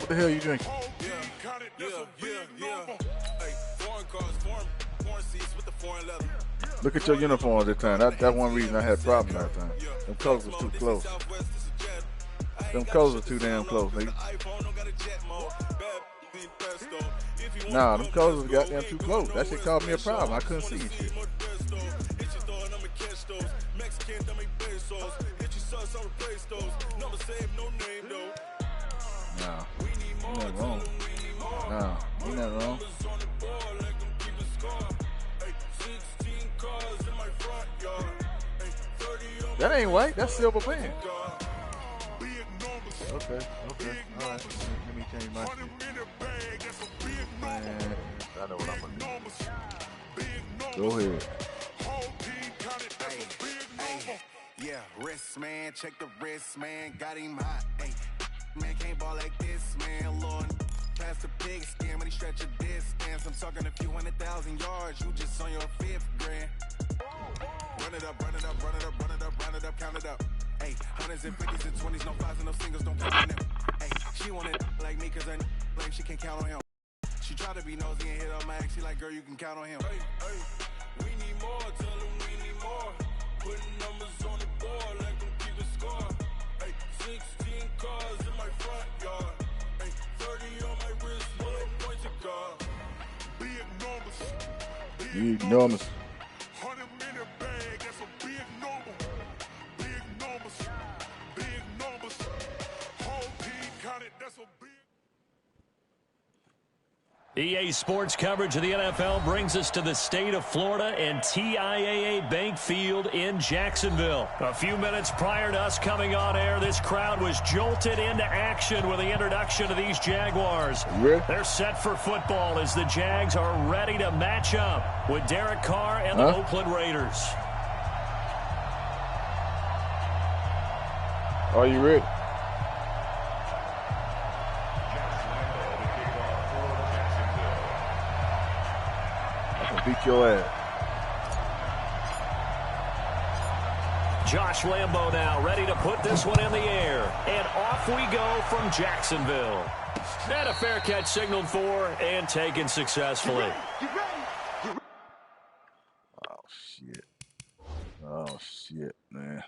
What the hell are you drinking? Look at your uniform this time. That's one reason I had a problem last time. Them colors was too close. Them colors are too damn close, nigga. Nah, them colors was goddamn too close. That shit caused me a problem. I couldn't see shit. Nah, you're not wrong. Nah, you're not wrong. That ain't white. That's silver pen. Okay. All right. Let me change my shit. Man, I know what I'm gonna do. Go ahead. Yeah, wrist man, check the wrist man, got him hot. Hey, man can't ball like this, man. Lord, past the pig skin when he stretch a distance. I'm talking a few 100,000 yards, you just on your fifth grand. Run it up, run it up, run it up, run it up, run it up, count it up. Hey, hundreds and fifties and 20s, no fives and no singles, don't count on them. Hey, she wanted like me cause I like she can count on him. She tried to be nosy and hit up my ex, she like, girl, you can count on him. Hey, we need more, tell him we need more. Putting numbers on the board like them keep a score. Hey, 16 cars in my front yard. Hey, 30 on my wrist, bullet points of God. Big numbers. Big numbers. 100 minute bag, that's a big number. Big numbers. Big numbers. Whole team counted, that's a big. EA Sports coverage of the NFL brings us to the state of Florida and TIAA Bank Field in Jacksonville. A few minutes prior to us coming on air, this crowd was jolted into action with the introduction of these Jaguars. They're set for football as the Jags are ready to match up with Derek Carr and the Oakland Raiders. Are you ready? Beat your ass. Josh Lambo now ready to put this one in the air. And off we go from Jacksonville. And a fair catch signaled for and taken successfully. Oh, shit, man.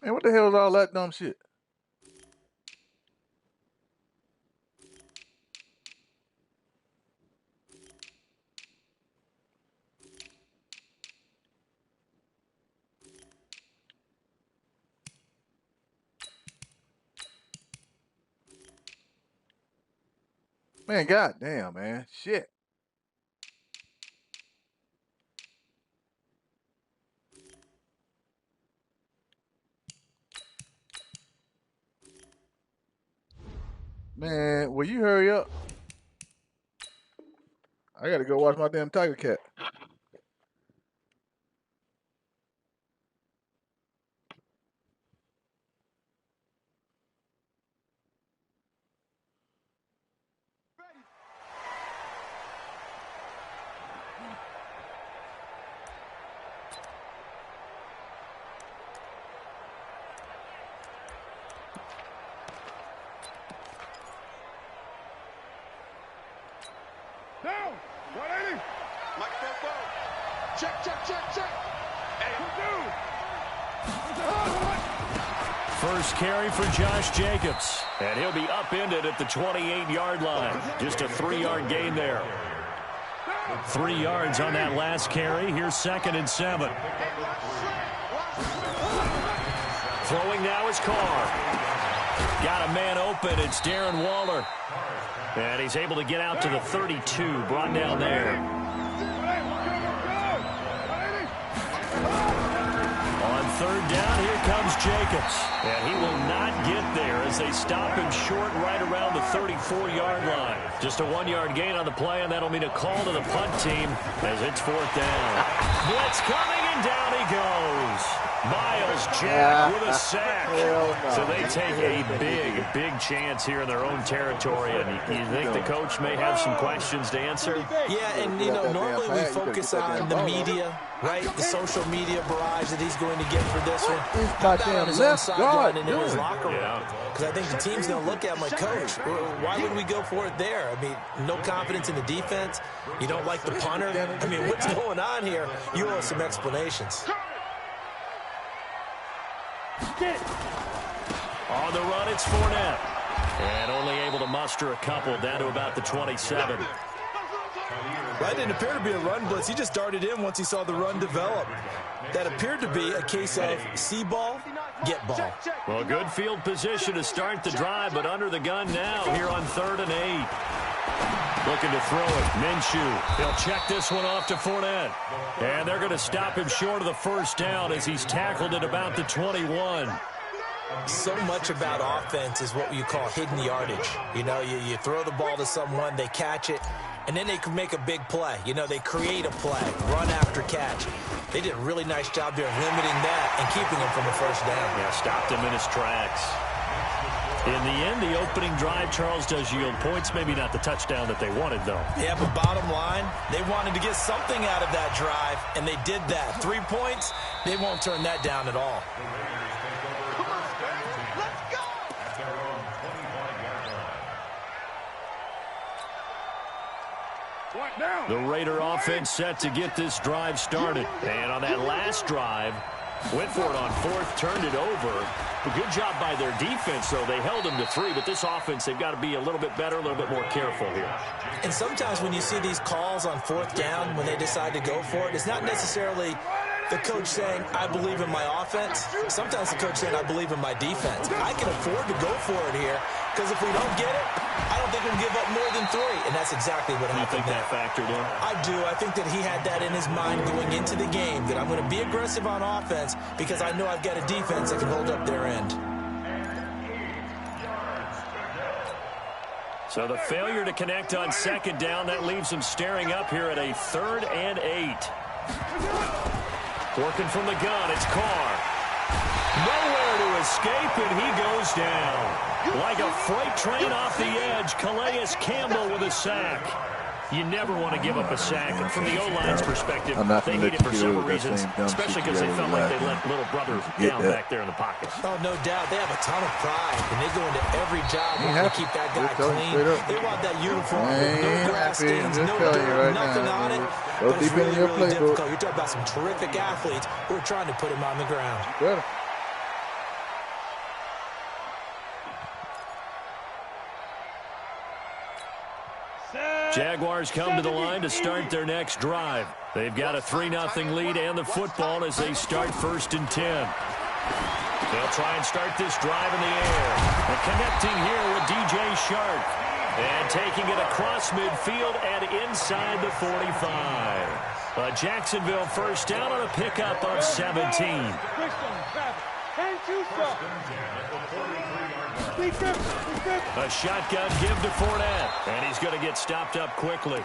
Man, what the hell is all that dumb shit? Man, goddamn, man. Shit. Man, will you hurry up? I gotta go watch my damn Tiger Cat. Down. 180. Microphone. Check. First carry for Josh Jacobs, and he'll be upended at the 28-yard line. Just a 3-yard gain there. 3 yards on that last carry. Here's 2nd and 7. Throwing now is Carr. Got a man open. It's Darren Waller. And he's able to get out to the 32. Brought down there. On 3rd down, here comes Jacobs. And he will not get there as they stop him short right around the 34-yard line. Just a 1-yard gain on the play, and that'll mean a call to the punt team as it's 4th down. Blitz coming, and down he goes. Miles Jack with a sack. So they take a big chance here in their own territory. And you think the coach may have some questions to answer? Yeah, and, you know, normally we focus on the media, right? The social media barrage that he's going to get for this one. How about on his own sideline and in his locker room? Because I think the team's going to look at him like, Coach, why would we go for it there? I mean, no confidence in the defense. You don't like the punter. I mean, what's going on here? You owe us some explanations. On the run, it's Fournette. And only able to muster a couple down to about the 27. That didn't appear to be a run blitz. He just darted in once he saw the run develop. That appeared to be a case of see ball, get ball. Well, good field position to start the drive, but under the gun now here on 3rd and 8. Looking to throw it. Minshew. He'll check this one off to Fournette. And they're going to stop him short of the 1st down as he's tackled at about the 21. So much about offense is what you call hidden yardage. You know, you throw the ball to someone, they catch it, and then they can make a big play. You know, they create a play, run after catch. They did a really nice job there of limiting that and keeping him from a 1st down. Yeah, stopped him in his tracks. In the end, the opening drive, Charles, does yield points. Maybe not the touchdown that they wanted, though. Yeah, but bottom line, they wanted to get something out of that drive, and they did that. 3 points, they won't turn that down at all. The Raider offense set to get this drive started. And on that last drive, went for it on 4th, turned it over. A good job by their defense, though. They held them to 3, but this offense, they've got to be a little bit better, a little bit more careful here. And sometimes when you see these calls on 4th down, when they decide to go for it, it's not necessarily the coach saying, I believe in my offense. Sometimes the coach saying, I believe in my defense. I can afford to go for it here, because if we don't get it, I don't think we'll give up more than 3. And that's exactly what happened. You think that factored in? I do. I think that he had that in his mind going into the game, that I'm going to be aggressive on offense because I know I've got a defense that can hold up their end. So the failure to connect on 2nd down, that leaves him staring up here at a 3rd and 8. Working from the gun, it's Carr. Nowhere to escape, and he goes down. Like a freight train off the edge, Calais Campbell with a sack. You never want to give up a sack. And from the O-line's perspective, they need it for several reasons, especially because they felt like they let little brother down back there in the pocket. Oh, no doubt. They have a ton of pride, and they go into every job wanting to keep that guy clean. They want that uniform with no grass stains, no dirt, nothing on it. But it's really, really difficult. You're talking about some terrific athletes who are trying to put him on the ground. Good. Jaguars come to the line to start their next drive. They've got a 3-0 lead and the football as they start 1st and 10. They'll try and start this drive in the air. And connecting here with DJ Shark. And taking it across midfield and inside the 45. A Jacksonville 1st down on a pickup of 17. A shotgun give to Fournette, and he's going to get stopped up quickly.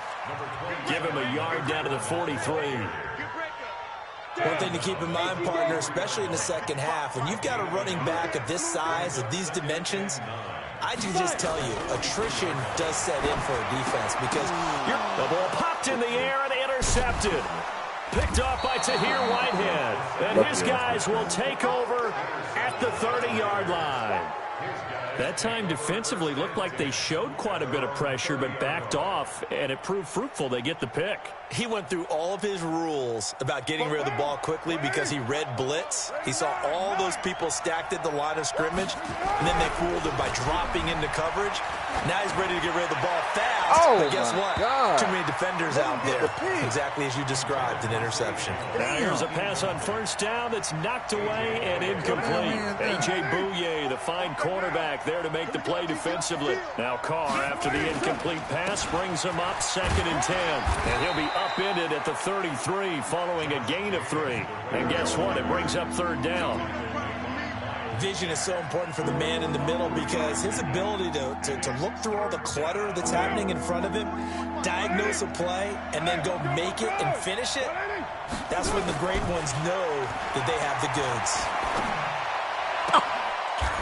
Give him a yard down to the 43. One thing to keep in mind, partner, especially in the 2nd half, when you've got a running back of this size, of these dimensions, I can just tell you, attrition does set in for a defense because the ball popped in the air and intercepted. Picked off by Tahir Whitehead. And his guys will take over at the 30-yard line. That time defensively looked like they showed quite a bit of pressure but backed off, and it proved fruitful. They get the pick. He went through all of his rules about getting rid of the ball quickly because he read blitz. He saw all those people stacked at the line of scrimmage, and then they fooled him by dropping into coverage. Now he's ready to get rid of the ball fast. But guess what? God. Too many defenders out there. Exactly as you described, an interception. Now here's a pass on first down that's knocked away and incomplete. A.J. Bouye, the fine cornerback, there to make the play defensively. Now Carr, after the incomplete pass, brings him up 2nd and 10. And he'll be upended at the 33 following a gain of 3. And guess what? It brings up 3rd down. Vision is so important for the man in the middle because his ability to look through all the clutter that's happening in front of him, diagnose a play, and then go make it and finish it, that's when the great ones know that they have the goods.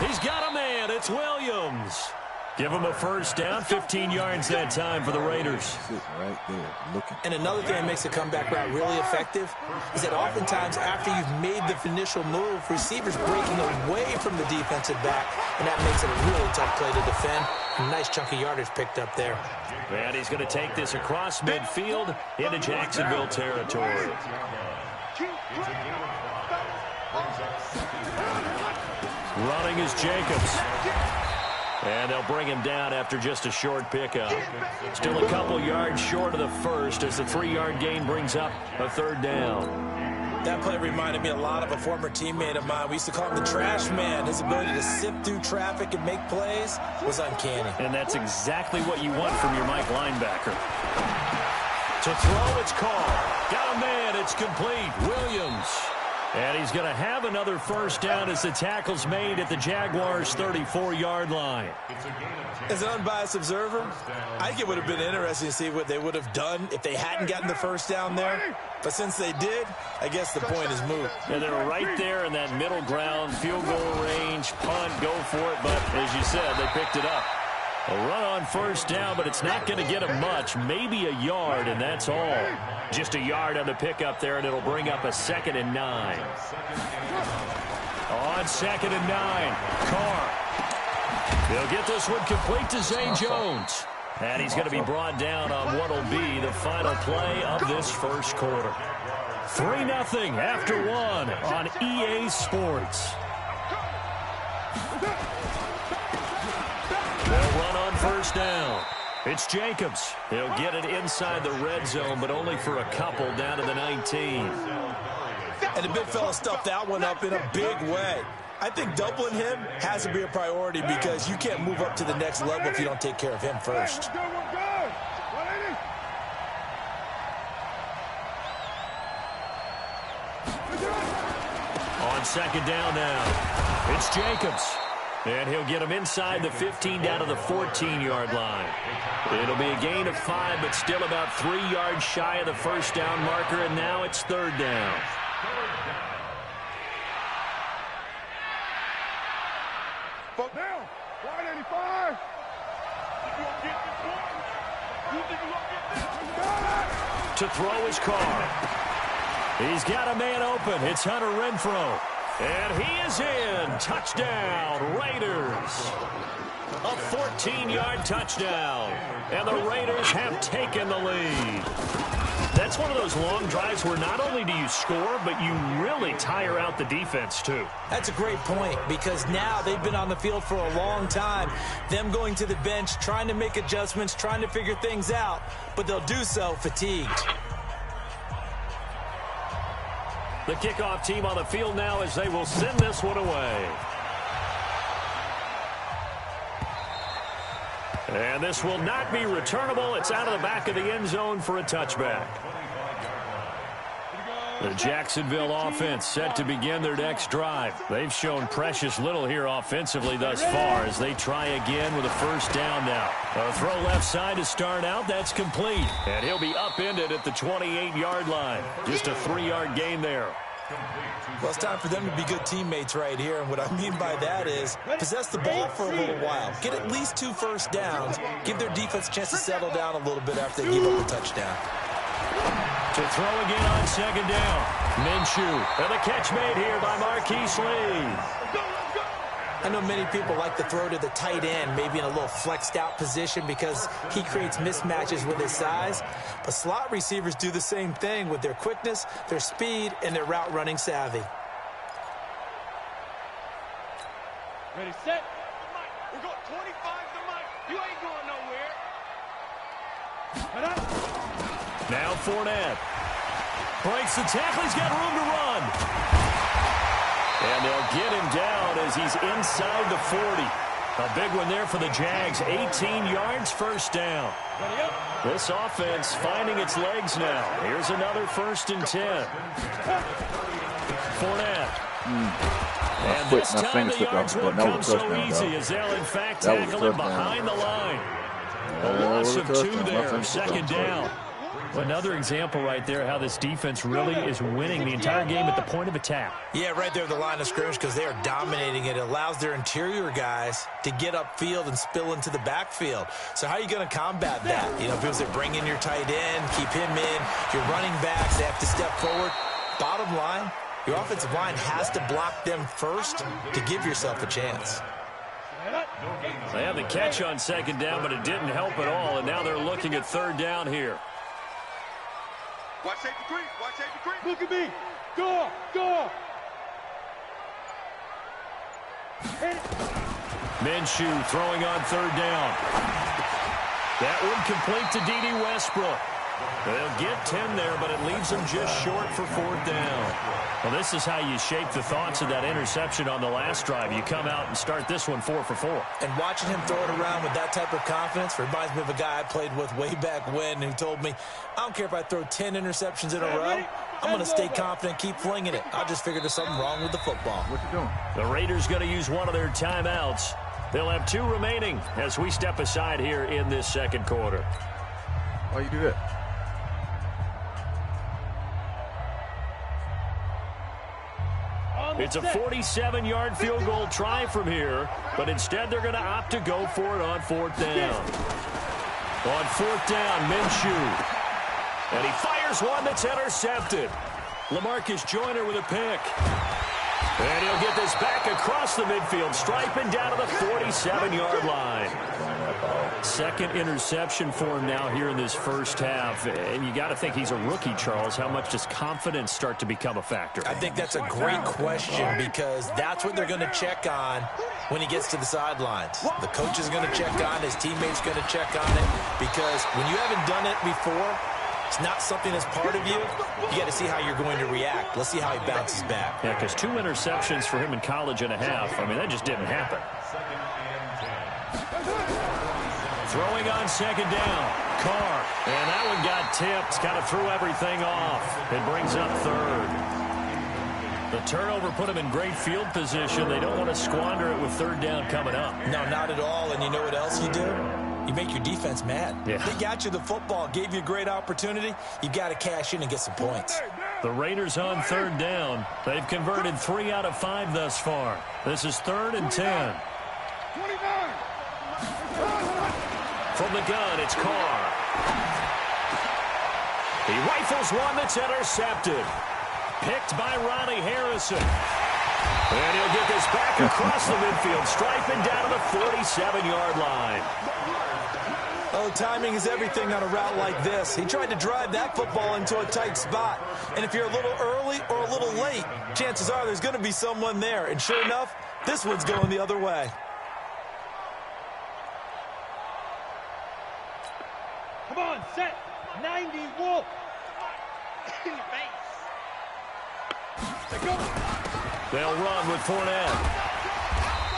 He's got a man. It's Williams. Give him a first down, 15 yards that time for the Raiders. Right there, looking. And another thing that makes the comeback route really effective is that oftentimes after you've made the initial move, receivers breaking away from the defensive back, and that makes it a really tough play to defend. A nice chunk of yardage picked up there. And he's going to take this across midfield into Jacksonville territory. Running is Jacobs. And they'll bring him down after just a short pickup. Still a couple yards short of the first as the 3-yard gain brings up a 3rd down. That play reminded me a lot of a former teammate of mine. We used to call him the trash man. His ability to sift through traffic and make plays was uncanny. And that's exactly what you want from your Mike linebacker. To throw, it's Carr. Got a man, it's complete. Williams. And he's going to have another first down as the tackle's made at the Jaguars' 34-yard line. As an unbiased observer, I think it would have been interesting to see what they would have done if they hadn't gotten the first down there. But since they did, I guess the point is moot. And they're right there in that middle ground, field goal range, punt, go for it. But as you said, they picked it up. A run on first down, but it's not going to get him much. Maybe a yard, and that's all. Just a yard on the pickup there, and it'll bring up a 2nd and 9. On 2nd and 9, Carr. He'll get this one complete to Zay Jones. And he's going to be brought down on what will be the final play of this first quarter. 3-0 after 1 on EA Sports. They'll run on first down. It's Jacobs. He'll get it inside the red zone, but only for a couple down to the 19. And the big fella stuffed that one up in a big way. I think doubling him has to be a priority because you can't move up to the next level if you don't take care of him first. On 2nd down now, it's Jacobs. And he'll get him inside the 15 down to the 14-yard line. It'll be a gain of 5, but still about 3 yards shy of the first down marker, and now it's 3rd down. Fall down. 185. To throw his Carr. He's got a man open. It's Hunter Renfrow. And he is in. Touchdown, Raiders. A 14-yard touchdown. And the Raiders have taken the lead. That's one of those long drives where not only do you score, but you really tire out the defense, too. That's a great point because now they've been on the field for a long time. Them going to the bench, trying to make adjustments, trying to figure things out, but they'll do so fatigued. The kickoff team on the field now as they will send this one away. And this will not be returnable. It's out of the back of the end zone for a touchback. The Jacksonville offense set to begin their next drive. They've shown precious little here offensively thus far as they try again with a first down now. A throw left side to start out. That's complete. And he'll be upended at the 28-yard line. Just a 3-yard gain there. Well, it's time for them to be good teammates right here. And what I mean by that is possess the ball for a little while. Get at least 2 first downs. Give their defense a chance to settle down a little bit after they give up a touchdown. To throw again on 2nd down. Minshew. And the catch made here by Marquise Lee. I know many people like to throw to the tight end, maybe in a little flexed out position because he creates mismatches with his size. But slot receivers do the same thing with their quickness, their speed, and their route running savvy. Ready, set. We're going 25 to Mike. You ain't going nowhere. Now Fournette. Breaks the tackle. He's got room to run. And they'll get him down as he's inside the 40. A big one there for the Jags. 18 yards, first down. This offense finding its legs now. Here's another 1st and 10. Fournette. And this time the yards won't come so easy as they'll in fact tackle him behind the line. A loss of 2 there, 2nd down. Another example right there how this defense really is winning the entire game at the point of attack. Yeah, right there at the line of scrimmage because they are dominating it. It allows their interior guys to get upfield and spill into the backfield. So how are you going to combat that? You know, because they bring in your tight end, keep him in, your running backs, they have to step forward. Bottom line, your offensive line has to block them first to give yourself a chance. They had the catch on 2nd down, but it didn't help at all, and now they're looking at 3rd down here. Watch safety creep. Watch safety creep. Look at me. Go. Go. Minshew throwing on 3rd down. That one complete to D.D. Westbrook. They'll get 10 there, but it leaves them just short for 4th down. Well, this is how you shake the thoughts of that interception on the last drive. You come out and start this one 4 for 4. And watching him throw it around with that type of confidence reminds me of a guy I played with way back when who told me, I don't care if I throw 10 interceptions in a row. I'm going to stay confident, keep flinging it. I just figured there's something wrong with the football. What you doing? The Raiders going to use one of their timeouts. They'll have 2 remaining as we step aside here in this 2nd quarter. Why you do that? It's a 47-yard field goal try from here, but instead they're going to opt to go for it on 4th down. On 4th down, Minshew. And he fires one that's intercepted. LaMarcus Joyner with a pick. And he'll get this back across the midfield stripe and down to the 47-yard line. 2nd interception for him now here in this 1st half. And you got to think he's a rookie, Charles. How much does confidence start to become a factor? I think that's a great question because that's what they're going to check on when he gets to the sidelines. The coach is going to check on, his teammates going to check on it because when you haven't done it before, it's not something that's part of you. You got to see how you're going to react. Let's see how he bounces back. Yeah, because 2 interceptions for him in college and a half. I mean, that just didn't happen. Throwing on 2nd down. Carr. And that one got tipped. Kind of threw everything off. It brings up 3rd. The turnover put him in great field position. They don't want to squander it with 3rd down coming up. No, not at all. And you know what else you do? You make your defense mad. Yeah. They got you the football, gave you a great opportunity. You got to cash in and get some points. The Raiders on 3rd down. They've converted 3 out of 5 thus far. This is 3rd and 10. 29. From the gun, it's Carr. He rifles one that's intercepted. Picked by Ronnie Harrison. And he'll get this back across the midfield, striping down to the 47-yard line. Oh, timing is everything on a route like this. He tried to drive that football into a tight spot. And if you're a little early or a little late, chances are there's going to be someone there. And sure enough, this one's going the other way. Come on, set. 90 Wolf. They'll run with Fournette.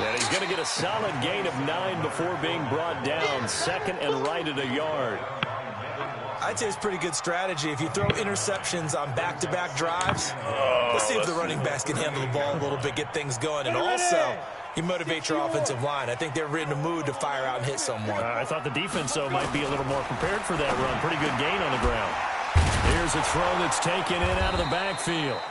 And he's going to get a solid gain of 9 before being brought down. 2nd and right at a yard. I'd say it's pretty good strategy. If you throw interceptions on back-to-back drives, let's see if the running backs can handle the ball a little bit, get things going. And also, you motivate your offensive line. I think they're in the mood to fire out and hit someone. I thought the defense, though, might be a little more prepared for that run. Pretty good gain on the ground. Here's a throw that's taken in out of the backfield.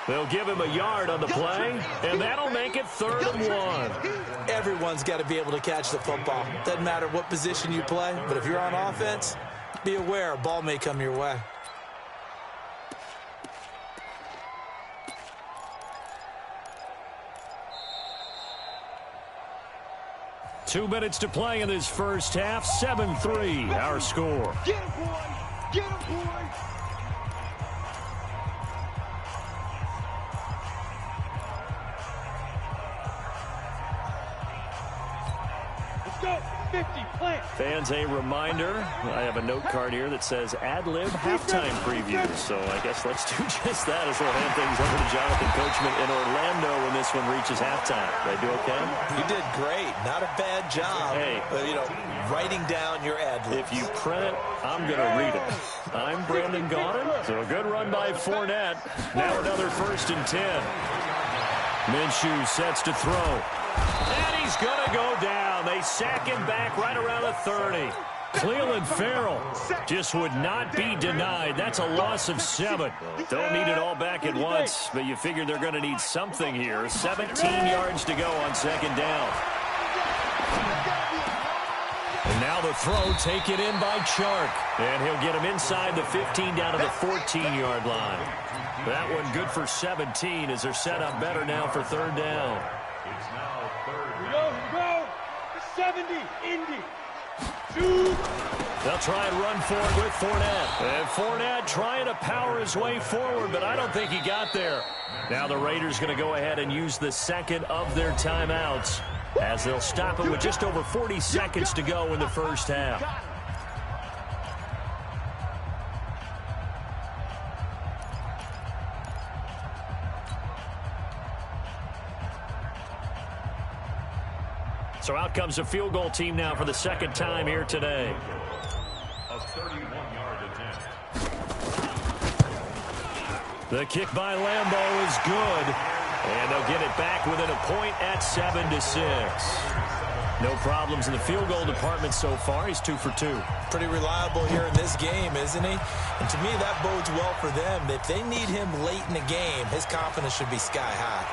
They'll give him a yard on the play, and that'll make it 3rd and 1. Everyone's got to be able to catch the football. Doesn't matter what position you play, but if you're on offense, be aware a ball may come your way. 2 minutes to play in this first half. 7-3, our score. Get him, boy! Get him, boy! Let's go! 50, plant! Fans, a reminder, I have a note card here that says ad-lib halftime preview. So I guess let's do just that as we'll hand things over to Jonathan Coachman in Orlando when this one reaches halftime. Did I do okay? You did great. Not a bad job. Hey. Writing down your ad-libs. If you print it, I'm going to read it. I'm Brandon Gaudin. So a good run by Fournette. Now another 1st and 10. Minshew sets to throw. And he's going to go down. They sack him back right around the 30. Cleveland Farrell just would not be denied. That's a loss of 7. Don't need it all back at once, but you figure they're going to need something here. 17 yards to go on 2nd down. And now the throw taken in by Chark. And he'll get him inside the 15 down to the 14-yard line. That one good for 17 as they're set up better now for 3rd down. Here we go! 70, Indy! Shoot! They'll try and run for it with Fournette. And Fournette trying to power his way forward, but I don't think he got there. Now the Raiders going to go ahead and use the 2nd of their timeouts as they'll stop it with just over 40 seconds to go in the first half. So out comes a field goal team now for the 2nd time here today. A 31-yard attempt. The kick by Lambeau is good. And they'll get it back within a point at 7-6. No problems in the field goal department so far. He's 2 for 2. Pretty reliable here in this game, isn't he? And to me, that bodes well for them. If they need him late in the game, his confidence should be sky high.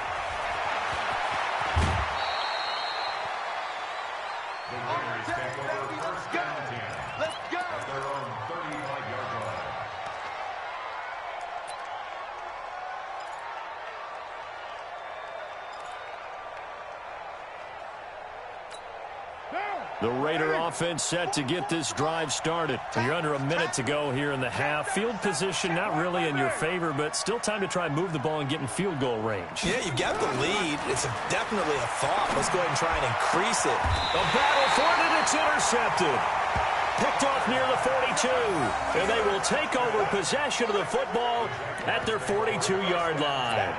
The Raider offense set to get this drive started. You're under a minute to go here in the half. Field position not really in your favor, but still time to try and move the ball and get in field goal range. Yeah, you've got the lead. It's definitely a thought. Let's go ahead and try and increase it. A battle for it, and it's intercepted. Picked off near the 42. And they will take over possession of the football at their 42-yard line.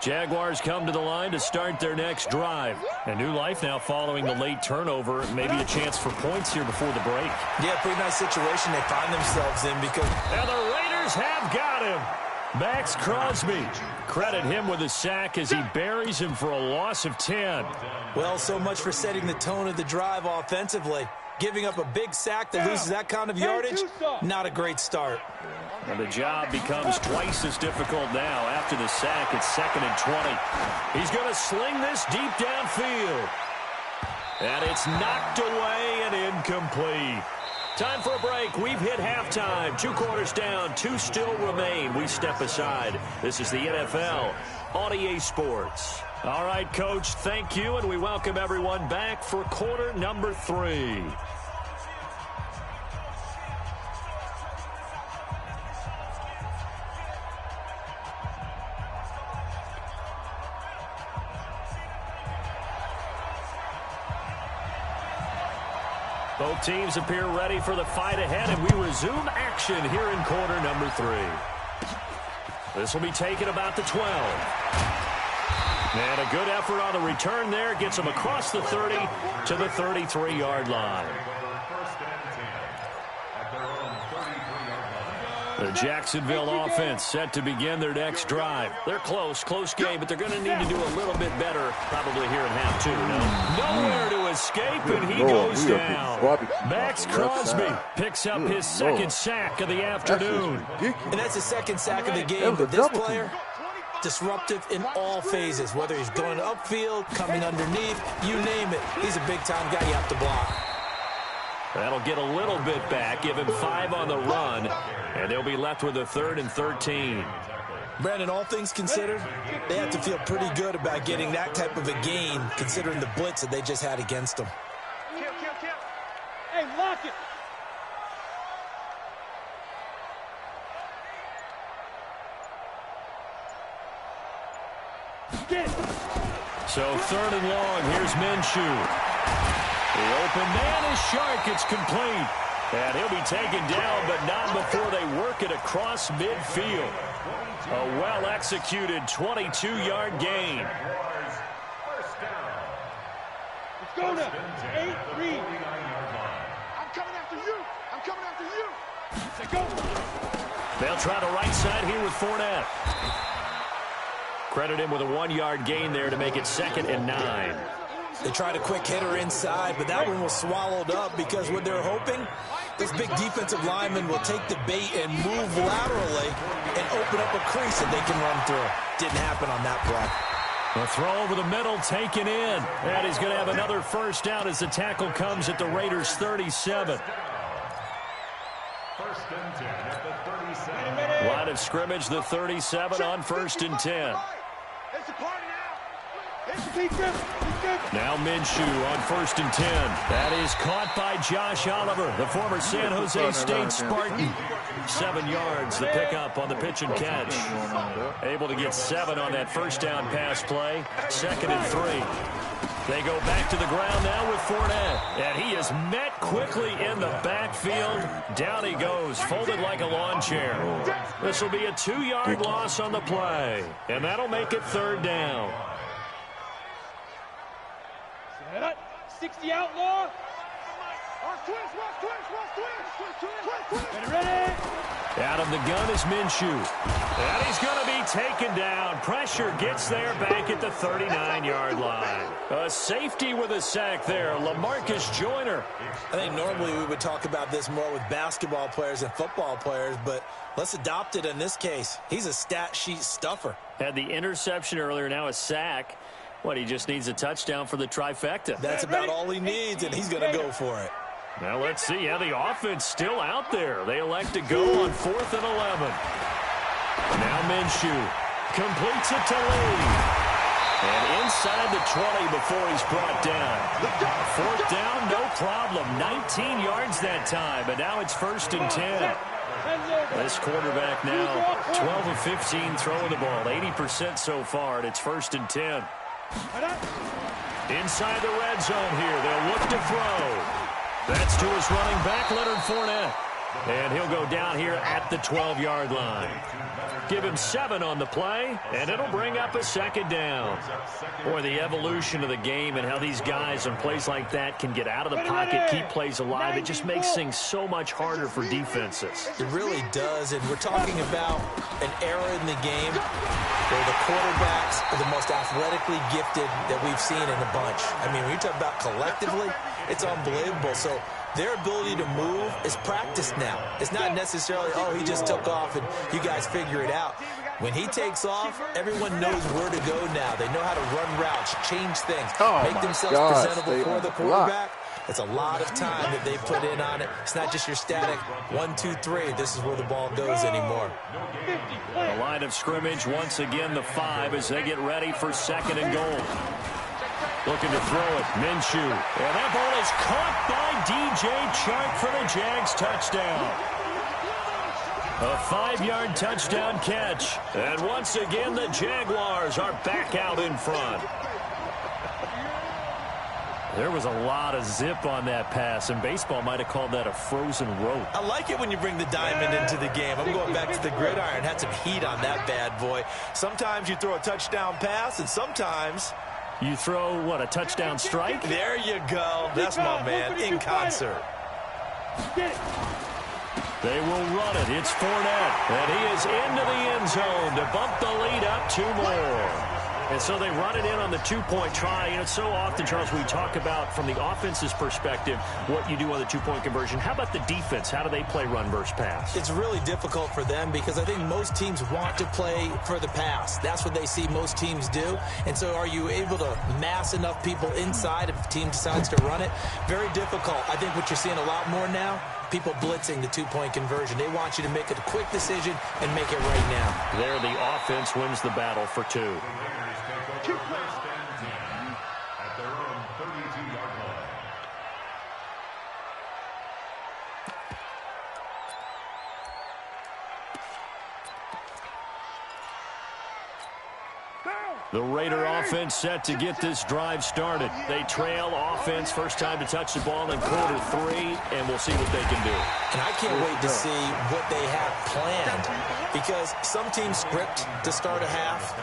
Jaguars come to the line to start their next drive. A new life now following the late turnover. Maybe a chance for points here before the break. Yeah, pretty nice situation they find themselves in because... And the Raiders have got him. Max Crosby. Credit him with a sack as he buries him for a loss of 10. Well, so much for setting the tone of the drive offensively. Giving up a big sack that loses that kind of yardage, not a great start. And the job becomes twice as difficult now. After the sack, it's 2nd and 20. He's going to sling this deep downfield. And it's knocked away and incomplete. Time for a break. We've hit halftime. 2 quarters down, 2 still remain. We step aside. This is the NFL on EA Sports. All right, Coach, thank you, and we welcome everyone back for quarter number 3. Both teams appear ready for the fight ahead, and we resume action here in quarter number 3. This will be taken about the 12. And a good effort on the return there. Gets them across the 30 to the 33-yard line. The Jacksonville offense set to begin their next drive. They're close game, but they're going to need to do a little bit better probably here in half 2. Nowhere to escape, and he goes down. Max Crosby picks up his 2nd sack of the afternoon. And that's the 2nd sack of the game, but this player, disruptive in all phases, whether he's going upfield, coming underneath, you name it. He's a big-time guy you have to block. That'll get a little bit back, give him 5 on the run, and they'll be left with a 3rd and 13. Brandon, all things considered, they have to feel pretty good about getting that type of a gain, considering the blitz that they just had against them. Kill. Hey, lock it. Get it. So 3rd and long, here's Minshew. The open man is Shark. It's complete. And he'll be taken down, but not before they work it across midfield. A well-executed 22-yard gain. Let's go now. 8, read. I'm coming after you. Let's go. They'll try the right side here with Fournette. Credit him with a 1-yard gain there to make it 2nd and 9. They tried a quick hitter inside, but that one was swallowed up because what they're hoping, this big defensive lineman will take the bait and move laterally and open up a crease that they can run through. Didn't happen on that play. A throw over the middle taken in. And he's going to have another first down as the tackle comes at the Raiders' 37. First and 10 at the 37. Line of scrimmage, the 37 on 1st and 10. It's a party now. It's a big grip. Now Minshew on 1st and 10. That is caught by Josh Oliver, the former San Jose State Spartan. 7 yards, the pickup on the pitch and catch. Able to get 7 on that first down pass play. 2nd and 3. They go back to the ground now with Fournette. And he is met quickly in the backfield. Down he goes, folded like a lawn chair. This will be a 2-yard loss on the play. And that'll make it 3rd down. 60 outlaw. Ready. Out of the gun is Minshew. And he's going to be taken down. Pressure gets there back at the 39-yard line. A safety with a sack there, LaMarcus Joyner. I think normally we would talk about this more with basketball players and football players, but let's adopt it in this case. He's a stat sheet stuffer. Had the interception earlier, now a sack. What, he just needs a touchdown for the trifecta. That's about all he needs, and he's going to go for it. Now let's see how the offense still out there. They elect to go on 4th and 11. Now Minshew completes it to Lee. And inside the 20 before he's brought down. 4th down, no problem. 19 yards that time, but now it's 1st and 10. This quarterback now 12 of 15 throwing the ball, 80% so far, and it's 1st and 10. Inside the red zone here, they'll look to throw. That's to his running back, Leonard Fournette. And he'll go down here at the 12-yard line. Give him 7 on the play, and it'll bring up a 2nd down. Boy, the evolution of the game and how these guys on plays like that can get out of the pocket, keep plays alive, it just makes things so much harder for defenses. It really does, and we're talking about an era in the game where the quarterbacks are the most athletically gifted that we've seen in a bunch. I mean, when you talk about collectively, it's unbelievable. So their ability to move is practiced now. It's not necessarily, oh, he just took off and you guys figure it out. When he takes off, everyone knows where to go now. They know how to run routes, change things, make themselves presentable for the quarterback. It's a lot of time that they put in on it. It's not just your static 1, 2, 3. This is where the ball goes anymore. The line of scrimmage, once again, the 5 as they get ready for 2nd and goal. Looking to throw it, Minshew. And that ball is caught by DJ Chark for the Jags touchdown. A 5-yard touchdown catch. And once again, the Jaguars are back out in front. There was a lot of zip on that pass, and baseball might have called that a frozen rope. I like it when you bring the diamond into the game. I'm going back to the gridiron. Had some heat on that bad boy. Sometimes you throw a touchdown pass, and sometimes you throw, what, a touchdown strike? There you go. That's my man, in concert. They will run it. It's Fournette, and he is into the end zone to bump the lead up 2 more. And so they run it in on the two-point try. And it's so often, Charles, we talk about from the offense's perspective what you do on the two-point conversion. How about the defense? How do they play run versus pass? It's really difficult for them because I think most teams want to play for the pass. That's what they see most teams do. And so are you able to mass enough people inside if the team decides to run it? Very difficult. I think what you're seeing a lot more now, people blitzing the two-point conversion. They want you to make a quick decision and make it right now. There, the offense wins the battle for two. At their own 32-yard line. The Raider offense set to get this drive started. They trail offense, first time to touch the ball in quarter 3, and we'll see what they can do. And I can't wait to see what they have planned because some teams script to start a half.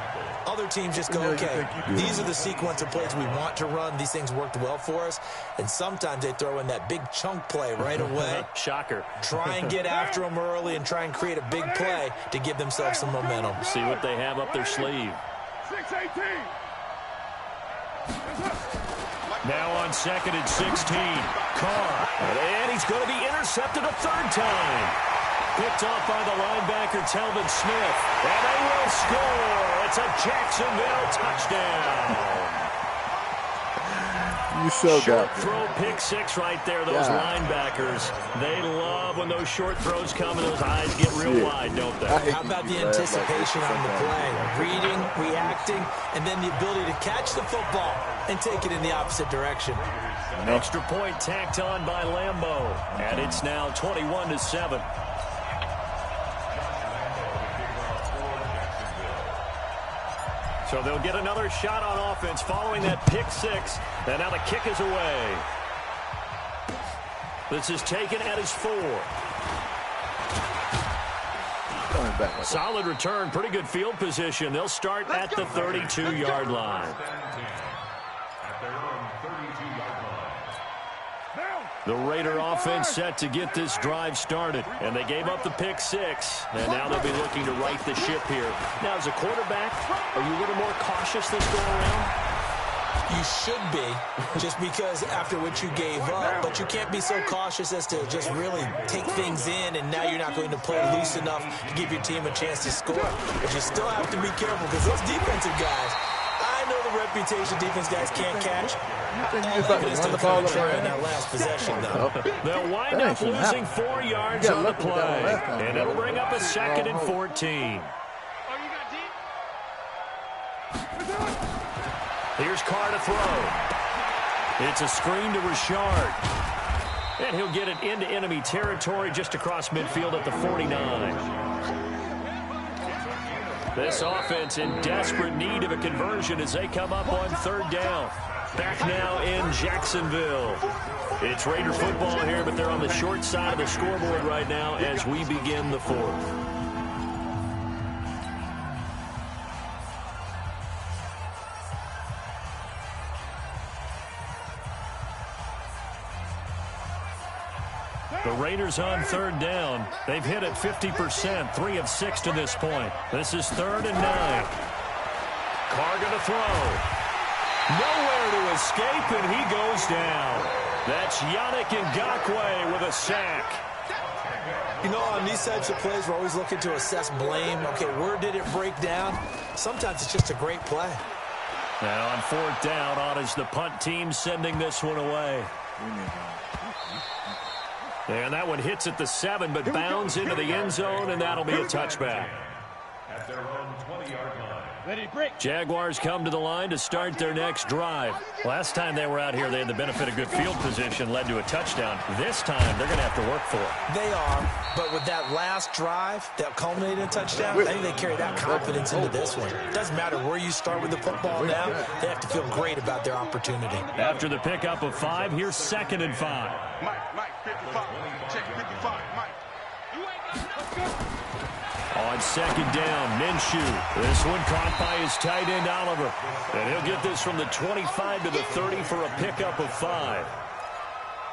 Other teams just go, okay, these are the sequence of plays we want to run. These things worked well for us. And sometimes they throw in that big chunk play right away. Shocker. Try and get after them early and try and create a big play to give themselves some momentum. See what they have up their sleeve. 6-18. Now on 2nd and 16. Carr. And he's going to be intercepted a third time. Picked off by the linebacker, Telvin Smith. And they will score. It's a Jacksonville touchdown. You so short got throw, pick 6 right there, those linebackers. They love when those short throws come and those eyes get real wide, don't they? How about the anticipation on the play? Reading, reacting, and then the ability to catch the football and take it in the opposite direction. An extra point tacked on by Lambeau. And it's now 21-7. So they'll get another shot on offense following that pick 6. And now the kick is away. This is taken at his 4. Solid return, pretty good field position. They'll start at the 32-yard line. At their own 32-yard line. The Raider offense set to get this drive started. And they gave up the pick 6. And now they'll be looking to right the ship here. Now, as a quarterback, are you a little more cautious this go around? You should be, just because after what you gave up, but you can't be so cautious as to just really take things in, and now you're not going to play loose enough to give your team a chance to score. But you still have to be careful because those defensive guys, I know the reputation defense guys can't catch. All evidence to the contrary in that last possession, though. They'll wind up losing 4 yards on the play, and it'll bring up a 2nd and 14. Here's Carr to throw. It's a screen to Richard. And he'll get it into enemy territory just across midfield at the 49. This offense in desperate need of a conversion as they come up on 3rd down. Back now in Jacksonville. It's Raider football here, but they're on the short side of the scoreboard right now as we begin the 4th. The Raiders on 3rd down. They've hit it 50%, 3 of 6 to this point. This is 3rd and 9. Carr going to throw. Nowhere to escape, and he goes down. That's Yannick Ngakoue with a sack. You know, on these types of plays, we're always looking to assess blame. Okay, where did it break down? Sometimes it's just a great play. Now on 4th down, on is the punt team sending this one away. And that one hits at the 7, but bounds into the end zone, and that'll be a touchback. At their own 20-yard line. Ready to break. Jaguars come to the line to start their next drive. Last time they were out here, they had the benefit of good field position, led to a touchdown. This time, they're going to have to work for it. They are, but with that last drive that culminated in a touchdown, I think they carry that confidence into this one. It doesn't matter where you start with the football now. They have to feel great about their opportunity. After the pickup of 5, here's 2nd and 5. Mike, 55. Check 55, Mike. You ain't got nothing. On 2nd down, Minshew. This one caught by his tight end, Oliver. And he'll get this from the 25 to the 30 for a pickup of 5.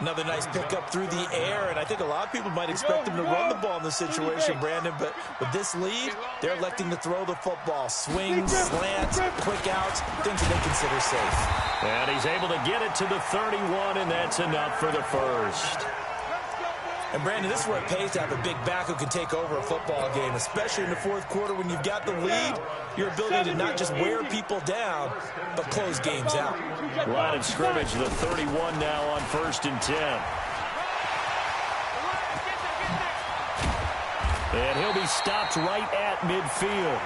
Another nice pickup through the air, and I think a lot of people might expect them to run the ball in this situation, Brandon, but with this lead, they're electing to throw the football. Swings, slants, quick outs, things that they consider safe. And he's able to get it to the 31, and that's enough for the first. And, Brandon, this is where it pays to have a big back who can take over a football game, especially in the fourth quarter when you've got the lead, your ability to not just wear people down, but close games out. Line of scrimmage, the 31 now on 1st and 10. And he'll be stopped right at midfield.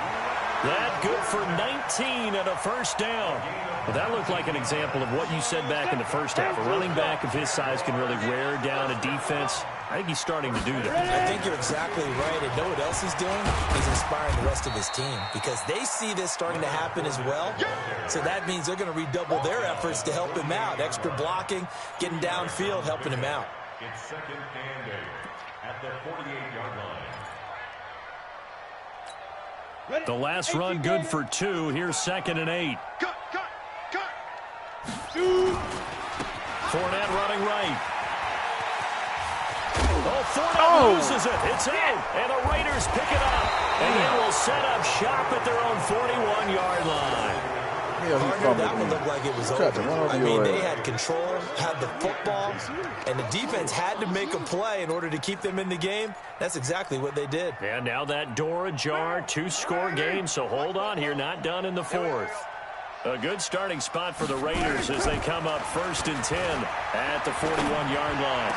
That good for 19 and a first down. Well, that looked like an example of what you said back in the first half. A running back of his size can really wear down a defense. I think he's starting to do that. I think you're exactly right. And know what else he's doing? He's inspiring the rest of his team because they see this starting to happen as well. So that means they're going to redouble their efforts to help him out. Extra blocking, getting downfield, helping him out. It's 2nd and 8 at the 48-yard line. The last run good for 2. Here's 2nd and 8. Cut. Fournette running right. Oh, Fournette loses it. It's out. And the Raiders pick it up. And they will set up shop at their own 41-yard line. That one looked like it was over. I mean, they had control, had the football, and the defense had to make a play in order to keep them in the game. That's exactly what they did. And now that door ajar, 2-score game, so hold on here, not done in the 4th. A good starting spot for the Raiders as they come up 1st and 10 at the 41-yard line.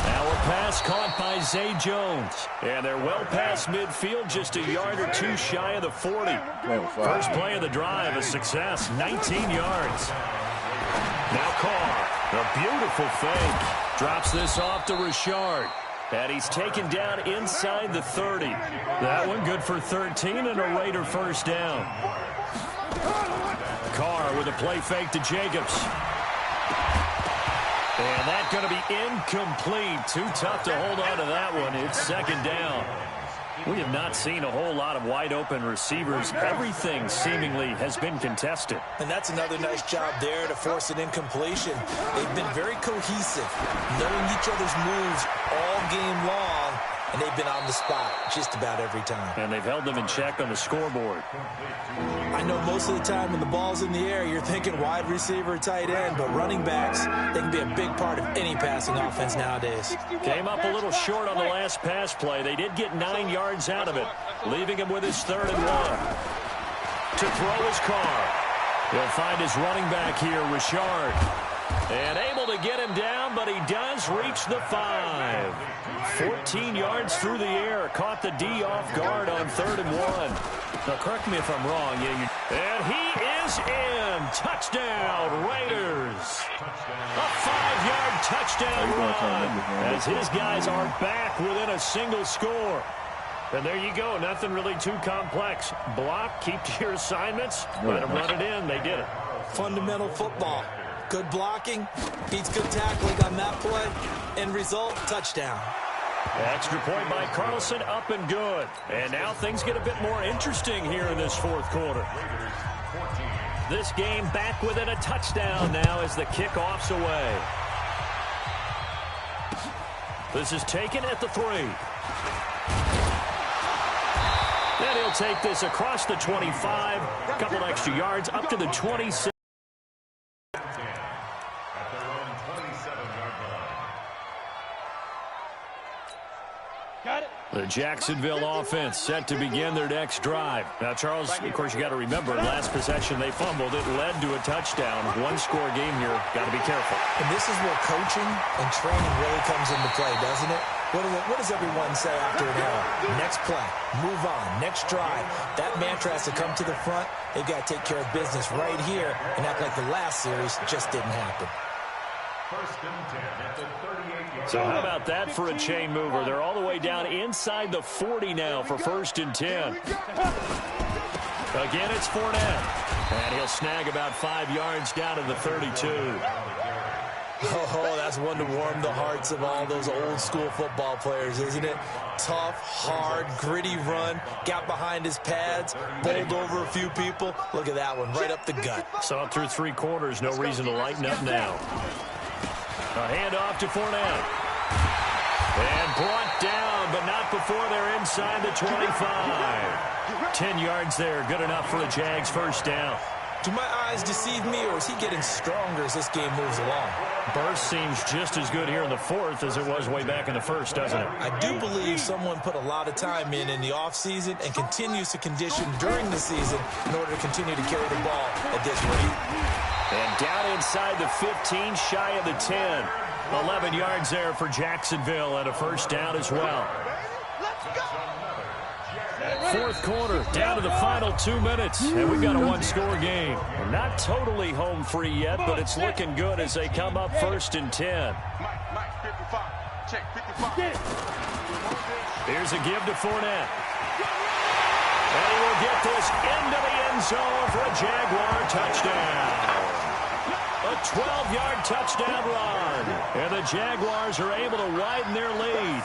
Now a pass caught by Zay Jones. And they're well past midfield, just a yard or 2 shy of the 40. First play of the drive, a success, 19 yards. Now Carr, a beautiful fake. Drops this off to Richard. And he's taken down inside the 30. That one good for 13 and a Raider first down. Carr with a play fake to Jacobs. And that's going to be incomplete. Too tough to hold on to that one. It's 2nd down. We have not seen a whole lot of wide-open receivers. Everything seemingly has been contested. And that's another nice job there to force an incompletion. They've been very cohesive, knowing each other's moves all game long, and they've been on the spot just about every time. And they've held them in check on the scoreboard. I know most of the time when the ball's in the air, you're thinking wide receiver, tight end, but running backs, they can be a big part of any passing offense nowadays. Came up a little short on the last pass play. They did get 9 yards out of it, leaving him with his 3rd and 1. To throw his Carr. He'll find his running back here, Richard. And able to get him down, but he does reach the 5. 14 yards through the air. Caught the D off guard on 3rd and 1. Now, correct me if I'm wrong. And he is in. Touchdown, Raiders. A 5-yard touchdown run as his guys are back within a single score. And there you go. Nothing really too complex. Block, keep to your assignments, let them run it in. They did it. Fundamental football. Good blocking, beats good tackling on that play. End result, touchdown. Extra point by Carlson, up and good. And now things get a bit more interesting here in this 4th quarter. This game back within a touchdown now as the kickoff's away. This is taken at the 3. Then he'll take this across the 25. A couple extra yards up to the 26. The Jacksonville offense set to begin their next drive. Now, Charles, of course, you got to remember, last possession they fumbled. It led to a touchdown. 1-score game here. Got to be careful. And this is where coaching and training really comes into play, doesn't it? What does everyone say after an error? Next play, move on, next drive. That mantra has to come to the front. They've got to take care of business right here and act like the last series just didn't happen. 1st and 10 at the 38-yard. So how about that for a chain mover? They're all the way down inside the 40 now for 1st and 10. Again, it's Fournette. And he'll snag about 5 yards down to the 32. Oh, that's one to warm the hearts of all those old school football players, isn't it? Tough, hard, gritty run, got behind his pads, bowled over a few people. Look at that one, right up the gut. Saw it through 3 quarters, no reason to lighten up now. A handoff to Fournette. And brought down, but not before they're inside the 25. 10 yards there, good enough for a Jags first down. Do my eyes deceive me, or is he getting stronger as this game moves along? Burst seems just as good here in the fourth as it was way back in the first, doesn't it? I do believe someone put a lot of time in the offseason and continues to condition during the season in order to continue to carry the ball at this rate. And down inside the 15, shy of the 10. 11 yards there for Jacksonville and a first down as well. Fourth quarter, down to the final 2 minutes, and we've got a one-score game. Not totally home free yet, but it's looking good as they come up first and 10. Here's a give to Fournette. And he will get this into the end zone for a Jaguar touchdown. A 12-yard touchdown run, and the Jaguars are able to widen their lead.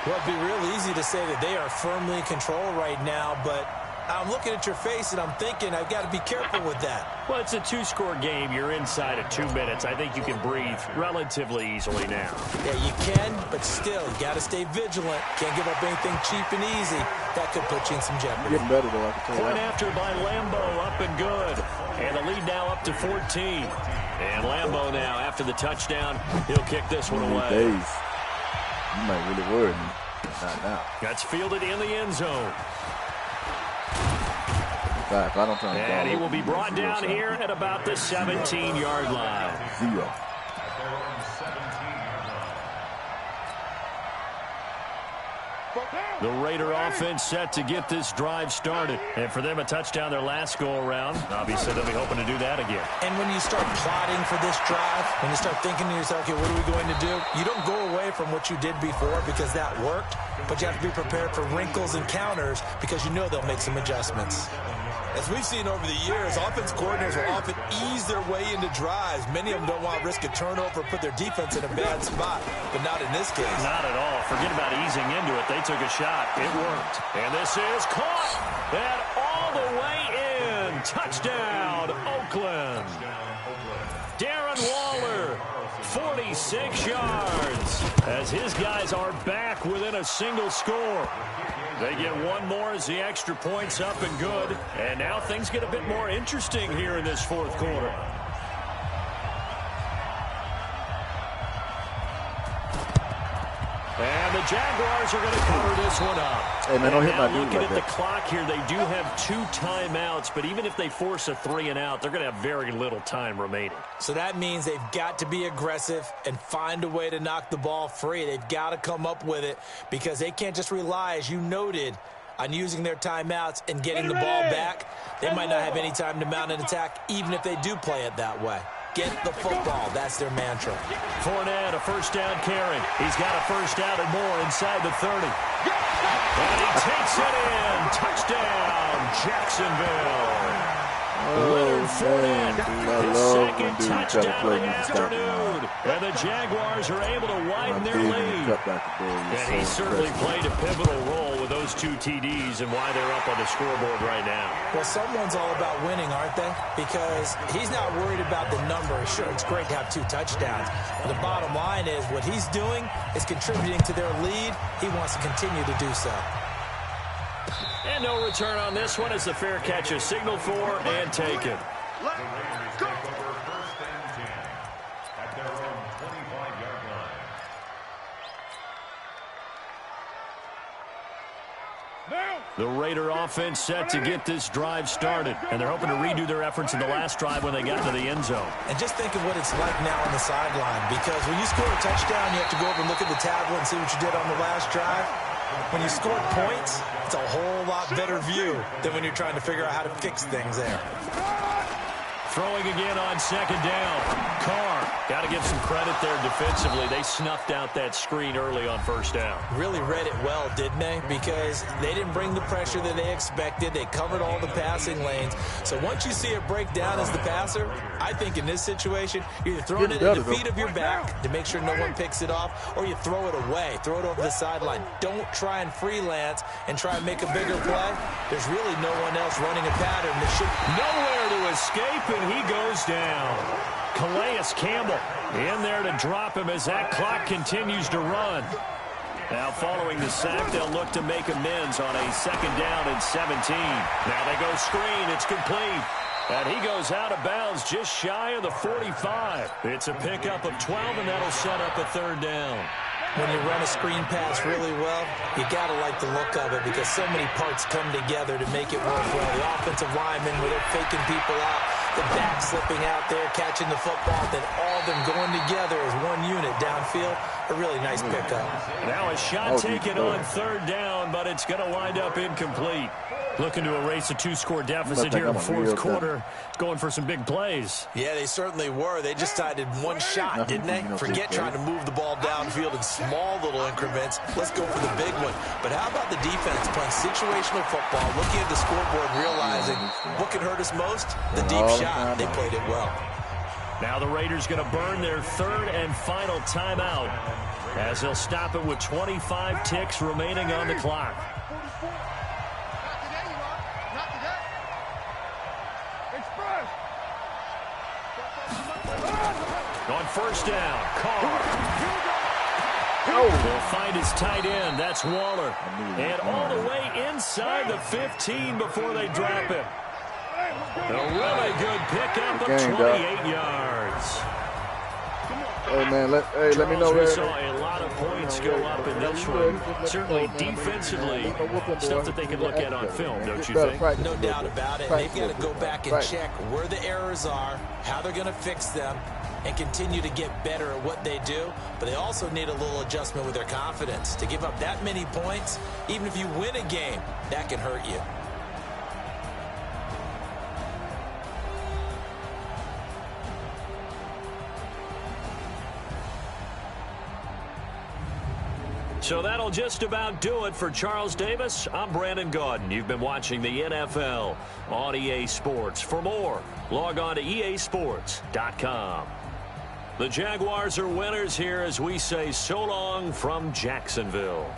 Well, it'd be real easy to say that they are firmly in control right now, but I'm looking at your face and I'm thinking I've got to be careful with that. Well, it's a two-score game. You're inside of 2 minutes. I think you can breathe relatively easily now. Yeah, you can, but still, you got to stay vigilant. Can't give up anything cheap and easy. That could put you in some jeopardy. Getting better, though, I can tell you Point that. after by Lambeau, up and good. And the lead now up to 14. And Lambeau now, after the touchdown, he'll kick this one away. Days. You might really worry me. Not now. That's fielded in the end zone. If I don't turn the ball And he over, will be brought down zero here at about the 17-yard line. Zero. The Raider offense set to get this drive started. And for them, a touchdown their last go-around. Obviously, they'll be hoping to do that again. And when you start plotting for this drive, when you start thinking to yourself, okay, what are we going to do? You don't go away from what you did before because that worked, but you have to be prepared for wrinkles and counters because you know they'll make some adjustments. As we've seen over the years, offense coordinators will often ease their way into drives. Many of them don't want to risk a turnover or put their defense in a bad spot, but not in this case. Not at all. Forget about easing into it. They took a shot. It worked. And this is caught. And all the way in. Touchdown, Oakland. Darren Waller, 46 yards, as his guys are back within a single score. They get one more as the extra point's up and good. And now things get a bit more interesting here in this fourth quarter. And the Jaguars are going to cover this one up. Hey, man, don't hit my dude looking like at that. the clock here, they do have 2 timeouts, but even if they force a 3-and-out, they're going to have very little time remaining. So that means they've got to be aggressive and find a way to knock the ball free. They've got to come up with it because they can't just rely, as you noted, on using their timeouts and getting the ball back. They might not have any time to mount an attack, even if they do play it that way. Get the football. That's their mantra. Fournette, a first down carry. He's got a first down and more inside the 30. And he takes it in. Touchdown, Jacksonville. Leonard Fournette, his second touchdown of the afternoon. And the Jaguars are able to widen their lead. And he certainly played a pivotal role with those 2 TDs and why they're up on the scoreboard right now. Well, someone's all about winning, aren't they? Because he's not worried about the number. Sure, it's great to have 2 touchdowns. But the bottom line is what he's doing is contributing to their lead. He wants to continue to do so. And no return on this one as the fair catch is signaled for and taken. The Raider offense set to get this drive started, and they're hoping to redo their efforts in the last drive when they got to the end zone. And just think of what it's like now on the sideline, because when you score a touchdown, you have to go over and look at the tablet and see what you did on the last drive. When you scored points, it's a whole lot better view than when you're trying to figure out how to fix things there. Throwing again on second down. Carr, got to give some credit there defensively. They snuffed out that screen early on first down. Really read it well, didn't they? Because they didn't bring the pressure that they expected. They covered all the passing lanes. So once you see it break down as the passer, I think in this situation, you're either throwing it at the feet of your back to make sure no one picks it off, or you throw it away, throw it over the sideline. Don't try and freelance and try and make a bigger play. There's really no one else running a pattern that should... Nowhere to escape, and he goes down. Calais Campbell in there to drop him as that clock continues to run. Now following the sack, they'll look to make amends on a 2nd down and 17. Now they go screen. It's complete. And he goes out of bounds just shy of the 45. It's a pickup of 12, and that'll set up a 3rd down. When you run a screen pass really well, you got to like the look of it because so many parts come together to make it work well. The offensive linemen, where they're faking people out, the back slipping out there, catching the football, then all of them going together as one unit downfield. A really nice pickup. Now a shot taken on 3rd down, but it's going to wind up incomplete. Looking to erase a 2-score deficit here in the 4th quarter. Going for some big plays. Yeah, they certainly were. They just decided one shot, didn't they? Forget trying to move the ball downfield in small little increments. Let's go for the big one. But how about the defense playing situational football, looking at the scoreboard, realizing what can hurt us most? The deep shot. They played it well. Now the Raiders going to burn their 3rd and final timeout as they'll stop it with 25 ticks remaining on the clock. On 1st down, Carr. They'll find his tight end. That's Waller. And all the way inside the 15 before they drop him. A really good pickup of 28 yards. Hey, man, let me know. We saw a lot of points go up in this one. Certainly defensively, stuff that they can look at on film, don't you think? No doubt about it. They've got to go back and check where the errors are, how they're going to fix them, and continue to get better at what they do. But they also need a little adjustment with their confidence. To give up that many points, even if you win a game, that can hurt you. So that'll just about do it for Charles Davis. I'm Brandon Gaudin. You've been watching the NFL on EA Sports. For more, log on to easports.com. The Jaguars are winners here as we say so long from Jacksonville.